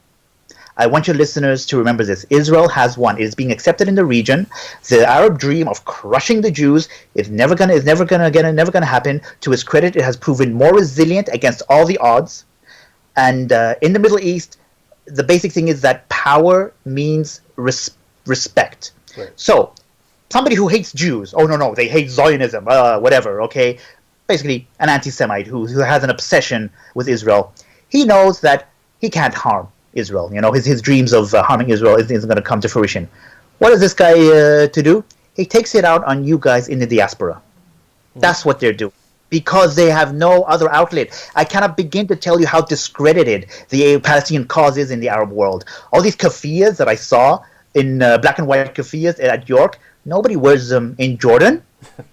I want your listeners to remember this. Israel has won. It is being accepted in the region. The Arab dream of crushing the Jews is never gonna happen. To its credit, it has proven more resilient against all the odds. And in the Middle East, the basic thing is that power means respect. Right. So, somebody who hates Jews, oh no, they hate Zionism, whatever, okay? Basically, an anti-Semite who has an obsession with Israel. He knows that he can't harm Israel. His dreams of harming Israel isn't going to come to fruition. What is this guy to do? He takes it out on you guys in the diaspora. That's what they're doing. Because they have no other outlet. I cannot begin to tell you how discredited the Palestinian cause is in the Arab world. All these keffiyehs that I saw in black and white keffiyehs at York, nobody wears them in Jordan.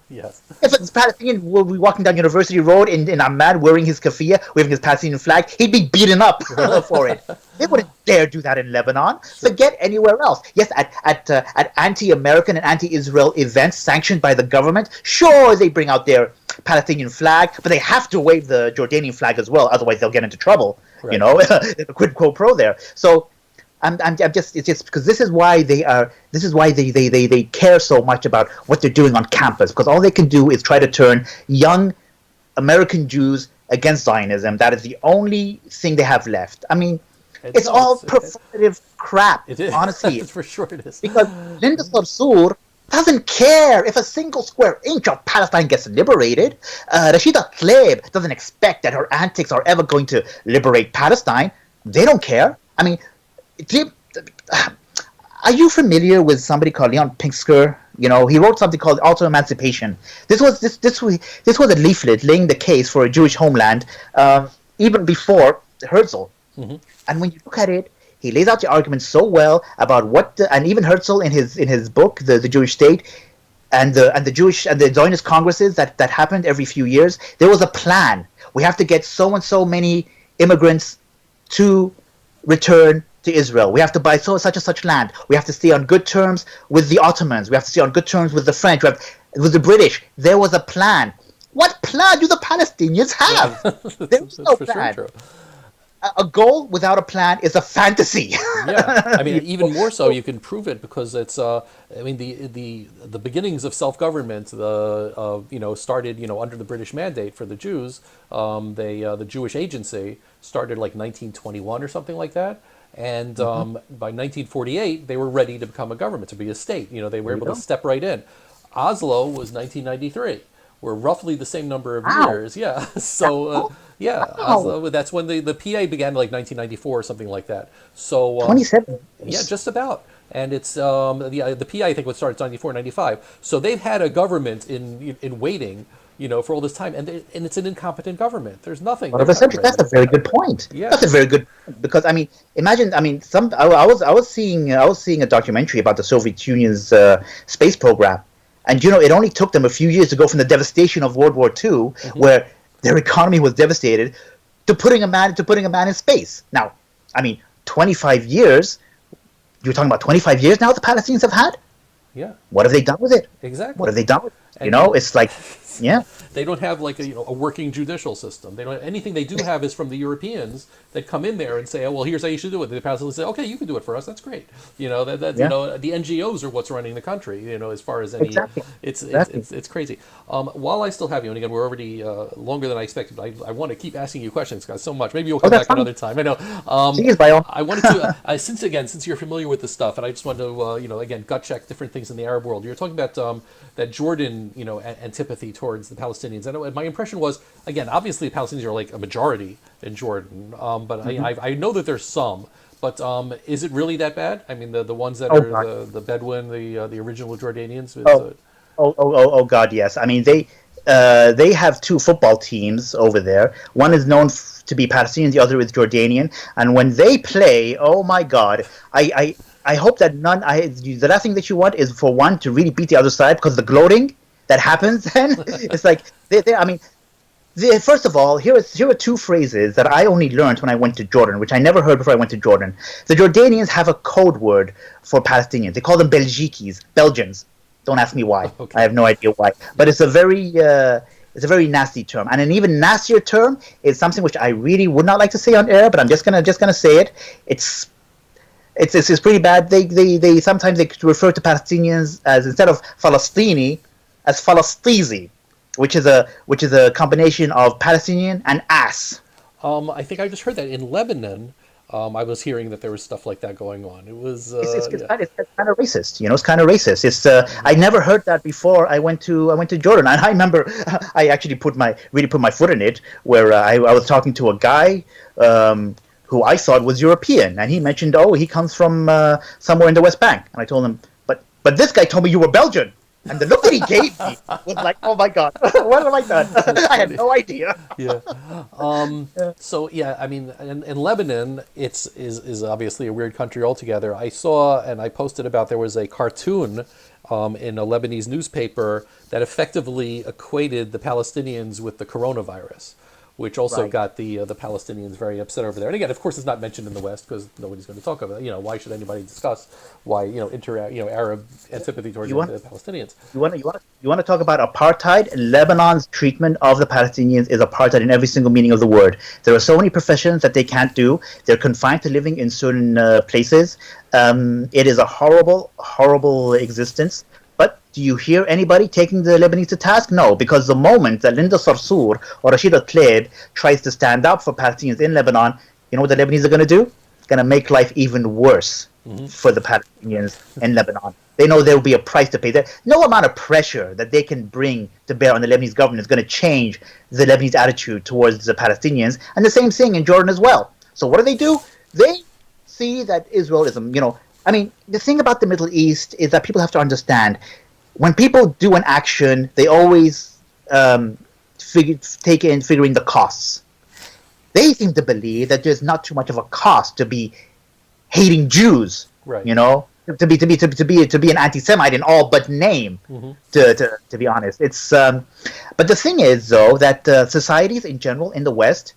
Yes. If a Palestinian will be walking down University Road in Amman wearing his keffiyeh, waving his Palestinian flag, he'd be beaten up for it. They wouldn't dare do that in Lebanon. Sure. Forget anywhere else. Yes, at anti-American and anti-Israel events sanctioned by the government, sure, they bring out their Palestinian flag, but they have to wave the Jordanian flag as well, otherwise they'll get into trouble. Right. The quid pro quo there. So it's just because this is why they care so much about what they're doing on campus, because all they can do is try to turn young American Jews against Zionism. That is the only thing they have left. I mean, it's all performative crap. It is. Honestly, for sure it is. Because Linda Sarsour doesn't care if a single square inch of Palestine gets liberated. Rashida Tlaib doesn't expect that her antics are ever going to liberate Palestine. They don't care. I mean, are you familiar with somebody called Leon Pinsker? He wrote something called Auto Emancipation. This was a leaflet laying the case for a Jewish homeland, even before Herzl. Mm-hmm. And when you look at it, he lays out the argument so well about and even Herzl in his book, the Jewish State, and the Jewish and the Zionist congresses that happened every few years. There was a plan. We have to get so and so many immigrants to return to Israel. We have to buy such and such land. We have to stay on good terms with the Ottomans. We have to stay on good terms with the French, with the British. There was a plan. What plan do the Palestinians have? There was no plan. Sure. A goal without a plan is a fantasy. Yeah, I mean, even more so, you can prove it because it's. I mean, the beginnings of self-government, started under the British Mandate for the Jews. The Jewish Agency started like 1921 or something like that, and by 1948 they were ready to become a government, to be a state. They were able to step right in. Oslo was 1993. We're roughly the same number of years. Yeah, so. Oslo, that's when the PA began, like 1994 or something like that. So 27. Yeah, just about. And it's the PA I think would start at 94, 95. So they've had a government in waiting for all this time, and it's an incompetent government. There's nothing. Well, that's a very good point. Yeah. That's a very good because imagine. I was seeing a documentary about the Soviet Union's space program, and it only took them a few years to go from the devastation of World War II, where their economy was devastated, to putting a man in space. Now, 25 years. You're talking about 25 years now the Palestinians have had? Yeah. What have they done with it? Exactly. What have they done with it? It's like, yeah. They don't have like a working judicial system. They don't. Anything they do have is from the Europeans that come in there and say, oh, well, here's how you should do it. The Palestinians say, okay, you can do it for us. That's great. The NGOs are what's running the country. As far as any, Exactly. It's crazy. While I still have you, and again, we're already longer than I expected. I want to keep asking you questions, guys, so much. Maybe you'll come back another time. I know. I wanted to since you're familiar with this stuff, and I just wanted to again gut check different things in the Arab world. You're talking about that Jordan antipathy towards the Palestinians. And my impression was, again, obviously the Palestinians are like a majority in Jordan, but I know that there's some. But is it really that bad? I mean, the ones that are the Bedouin, the original Jordanians. Oh God, yes. I mean, they have two football teams over there. One is known to be Palestinian, the other is Jordanian. And when they play, oh my God, I hope that the last thing that you want is for one to really beat the other side, because the gloating that happens then, it's like, first of all, here are two phrases that I only learned when I went to Jordan, which I never heard before I went to Jordan. The Jordanians have a code word for Palestinians. They call them Belgiques, Belgians. Don't ask me why. Okay. I have no idea why. But it's a very nasty term, and an even nastier term is something which I really would not like to say on air, but I'm just gonna say it. It's pretty bad. They sometimes refer to Palestinians as, instead of Falastini, as Falastizi, which is a combination of Palestinian and ass. I think I just heard that in Lebanon. I was hearing that there was stuff like that going on. It was it's kind of racist. It's kind of racist. It's I never heard that before. I went to Jordan, and I remember I actually put my foot in it, where I was talking to a guy who I thought was European, and he mentioned, oh, he comes from somewhere in the West Bank, and I told him, but this guy told me you were Belgian. And the look that he gave me was like, oh my God, what have I done? I had no idea. Yeah. So yeah, I mean, in Lebanon, is obviously a weird country altogether. I saw, and I posted about, there was a cartoon in a Lebanese newspaper that effectively equated the Palestinians with the coronavirus, which also got the Palestinians very upset over there. And again, of course, it's not mentioned in the West because nobody's going to talk about it. Why should anybody discuss why Arab antipathy towards the Palestinians? You want to talk about apartheid? Lebanon's treatment of the Palestinians is apartheid in every single meaning of the word. There are so many professions that they can't do. They're confined to living in certain places. It is a horrible, horrible existence. But do you hear anybody taking the Lebanese to task? No, because the moment that Linda Sarsour or Rashida Tlaib tries to stand up for Palestinians in Lebanon, you know what the Lebanese are going to do? It's going to make life even worse for the Palestinians in Lebanon. They know there will be a price to pay. No amount of pressure that they can bring to bear on the Lebanese government is going to change the Lebanese attitude towards the Palestinians. And the same thing in Jordan as well. So what do? They see that Israelism, the thing about the Middle East is that people have to understand, when people do an action, they always figuring the costs. They seem to believe that there's not too much of a cost to be hating Jews, right? To be an anti-Semite in all but name. To be honest, it's. But the thing is, though, that societies in general in the West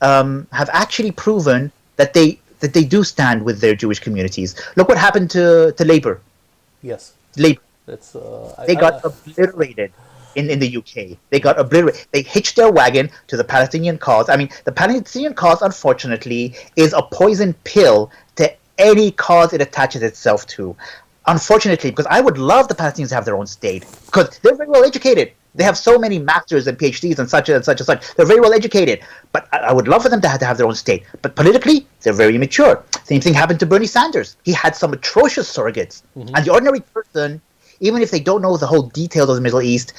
have actually proven that they do stand with their Jewish communities. Look what happened to Labour. Yes. Labour. They got obliterated in the UK. They got obliterated. They hitched their wagon to the Palestinian cause. I mean, the Palestinian cause, unfortunately, is a poison pill to any cause it attaches itself to. Unfortunately, because I would love the Palestinians to have their own state, because they're very well educated. They have so many masters and PhDs and such and such and such. They're very well educated. But I would love for them to have their own state. But politically, they're very immature. Same thing happened to Bernie Sanders. He had some atrocious surrogates. And the ordinary person, even if they don't know the whole details of the Middle East,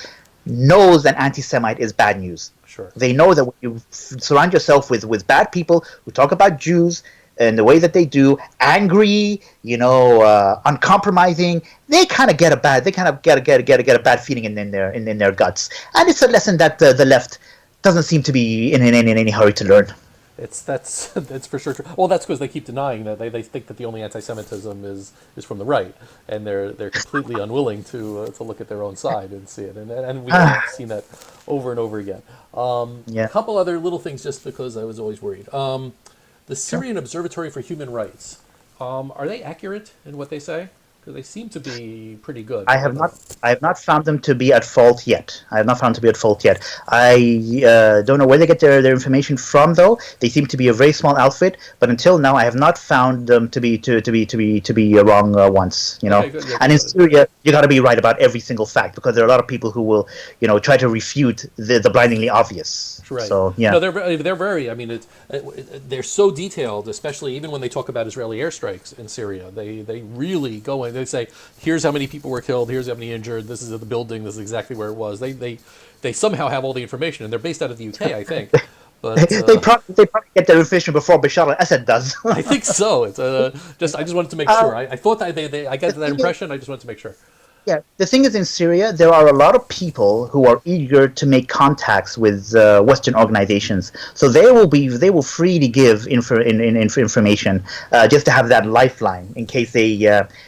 knows that anti-Semite is bad news. Sure. They know that when you surround yourself with bad people who talk about Jews, in the way that they do, angry, uncompromising, they kind of get a bad feeling in their guts, and it's a lesson that the left doesn't seem to be in any hurry to learn. That's for sure true. Well, that's because they keep denying that they think that the only anti-Semitism is from the right, and they're completely unwilling to look at their own side and see it, and we've seen that over and over again. Yeah. A couple other little things, just because I was always worried. The Syrian Observatory for Human Rights, are they accurate in what they say? Because they seem to be pretty good. I have not found them to be at fault yet. I don't know where they get their information from, though. They seem to be a very small outfit, but until now, I have not found them to be wrong once. Okay, good. Yeah, and in Syria, you got to be right about every single fact, because there are a lot of people who will, try to refute the blindingly obvious. Right. So yeah. No, they're very. I mean, they're so detailed, especially even when they talk about Israeli airstrikes in Syria. They really go in. They say, here's how many people were killed. Here's how many injured. This is the building. This is exactly where it was. They somehow have all the information, and they're based out of the UK, I think. But they probably get their information before Bashar al-Assad does. I think so. It's I just wanted to make sure. I thought that I got that impression. I just wanted to make sure. Yeah, the thing is, in Syria, there are a lot of people who are eager to make contacts with Western organizations. So they will freely give information just to have that lifeline in case they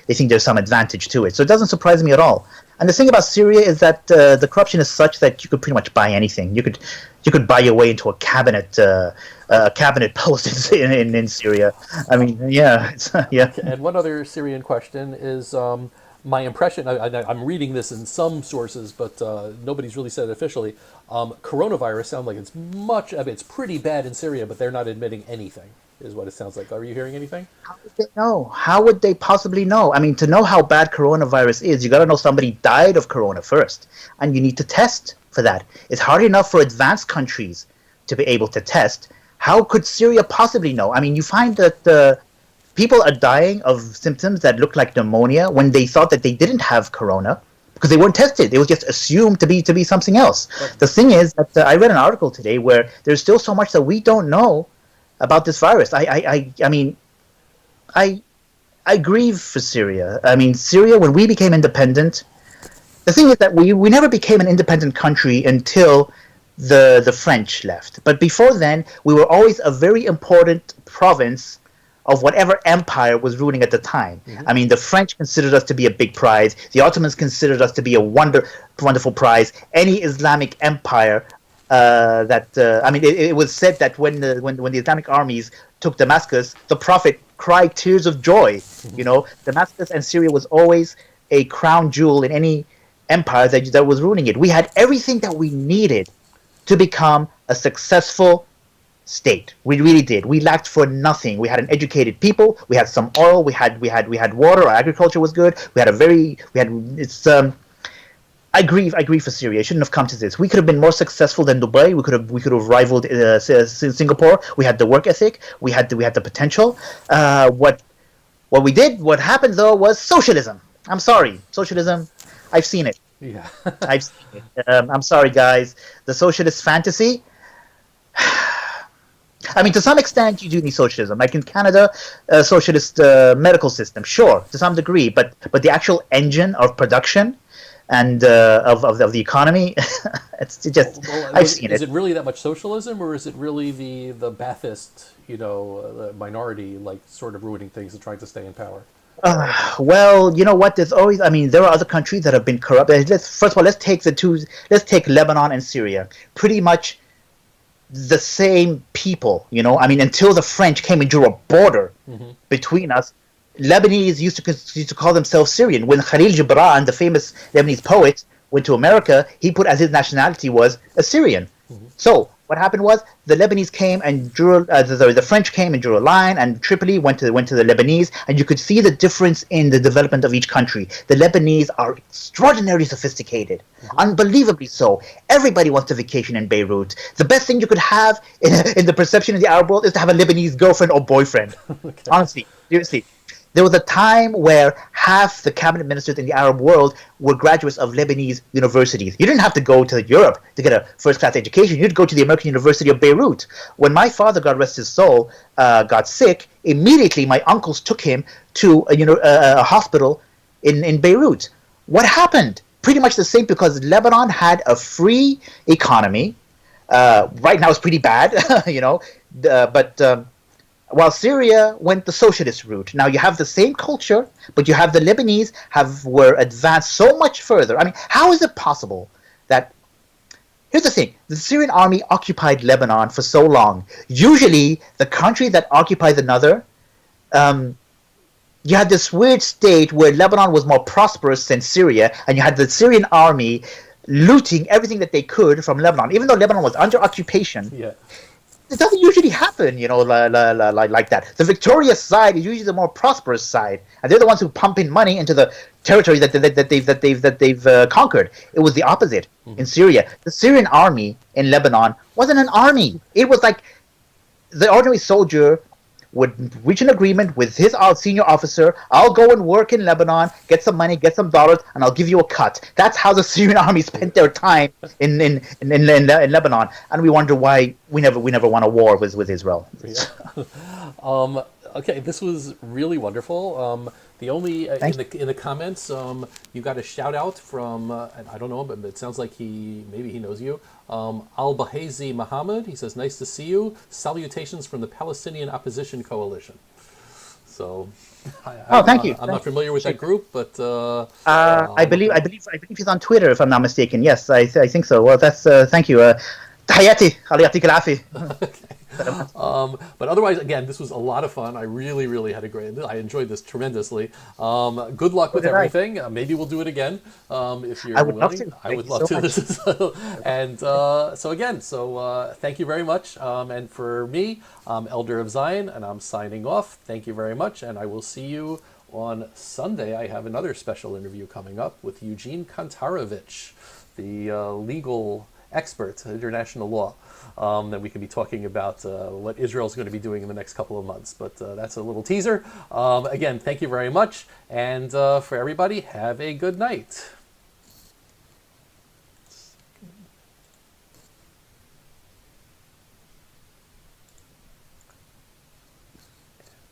think there's some advantage to it. So it doesn't surprise me at all. And the thing about Syria is that the corruption is such that you could pretty much buy anything. You could buy your way into a cabinet post in Syria. I mean, yeah, yeah. And one other Syrian question is. My impression, I'm reading this in some sources, but nobody's really said it officially. Coronavirus sounds like it's pretty bad in Syria, but they're not admitting anything, is what it sounds like. Are you hearing anything? How would they know? How would they possibly know? I mean, to know how bad coronavirus is, you got to know somebody died of corona first, and you need to test for that. It's hard enough for advanced countries to be able to test. How could Syria possibly know? I mean, you find that people are dying of symptoms that look like pneumonia when they thought that they didn't have corona because they weren't tested. It was just assumed to be something else. The thing is that I read an article today where there's still so much that we don't know about this virus. I mean, I grieve for Syria. I mean, Syria, when we became independent, the thing is that we never became an independent country until the French left. But before then, we were always a very important province of whatever empire was ruling at the time. Mm-hmm. I mean, the French considered us to be a big prize. The Ottomans considered us to be a wonderful prize. Any Islamic empire it was said that when the Islamic armies took Damascus, the Prophet cried tears of joy. Mm-hmm. Damascus and Syria was always a crown jewel in any empire that was ruling it. We had everything that we needed to become a successful state. We really did. We lacked for nothing. We had an educated people. We had some oil. We had water. Our agriculture was good. I grieve for Syria. It shouldn't have come to this. We could have been more successful than Dubai. We could have rivaled Singapore. We had the work ethic. We had the potential. What What happened though was socialism. I'm sorry, socialism. I've seen it. Yeah. I've seen it. I'm sorry, guys. The socialist fantasy. I mean, to some extent, you do need socialism. Like in Canada, socialist medical system, sure, to some degree. But the actual engine of production and of the economy, it's just I've seen it. Is it really that much socialism, or is it really the Ba'athist, minority, like sort of ruining things and trying to stay in power? Well, you know what? There are other countries that have been corrupt. First of all, let's take Lebanon and Syria. Pretty much the same people, until the French came and drew a border between us. Lebanese used to call themselves Syrian. When Khalil Gibran, the famous Lebanese poet, went to America, he put as his nationality was Assyrian. So what happened was the Lebanese came and drew, the French came and drew a line, and Tripoli went to the Lebanese, and you could see the difference in the development of each country. The Lebanese are extraordinarily sophisticated, unbelievably so. Everybody wants to vacation in Beirut. The best thing you could have in the perception of the Arab world is to have a Lebanese girlfriend or boyfriend. Okay. Honestly, seriously. There was a time where half the cabinet ministers in the Arab world were graduates of Lebanese universities. You didn't have to go to Europe to get a first-class education. You'd go to the American University of Beirut. When my father, God rest his soul, got sick, immediately my uncles took him to a hospital in Beirut. What happened? Pretty much the same, because Lebanon had a free economy. Right now it's pretty bad, but while Syria went the socialist route. Now you have the same culture, but you have the Lebanese were advanced so much further. I mean, how is it possible that? Here's the thing: the Syrian army occupied Lebanon for so long. Usually, the country that occupies another, you had this weird state where Lebanon was more prosperous than Syria, and you had the Syrian army looting everything that they could from Lebanon, even though Lebanon was under occupation. Yeah. It doesn't usually happen, like that. The victorious side is usually the more prosperous side, and they're the ones who pump in money into the territory that they've conquered. It was the opposite in Syria. The Syrian army in Lebanon wasn't an army. It was like the ordinary soldier would reach an agreement with his senior officer. I'll go and work in Lebanon, get some money, get some dollars, and I'll give you a cut. That's how the Syrian army spent their time in Lebanon, and we wonder why we never won a war with Israel. Yeah. Okay, this was really wonderful. The only in the comments, you got a shout out from and I don't know him, but it sounds like maybe he knows you. Al Bahazi Muhammad. He says, "Nice to see you. Salutations from the Palestinian Opposition Coalition." So, thank you. I'm not familiar with that group, but I believe he's on Twitter, if I'm not mistaken. Yes, I think so. Well, that's thank you. Tahiyati, Allah yatik al-afi. But otherwise, again, this was a lot of fun. I really had I enjoyed this tremendously. Good luck with everything. Maybe we'll do it again if you're willing. Love to. I would love to. And so thank you very much. And for me, I'm Elder of Zion, and I'm signing off. Thank you very much, and I will see you on Sunday. I have another special interview coming up with Eugene Kantarovich, the legal expert in international law. That we can be talking about what Israel's going to be doing in the next couple of months. But that's a little teaser. Again, thank you very much. And for everybody, have a good night.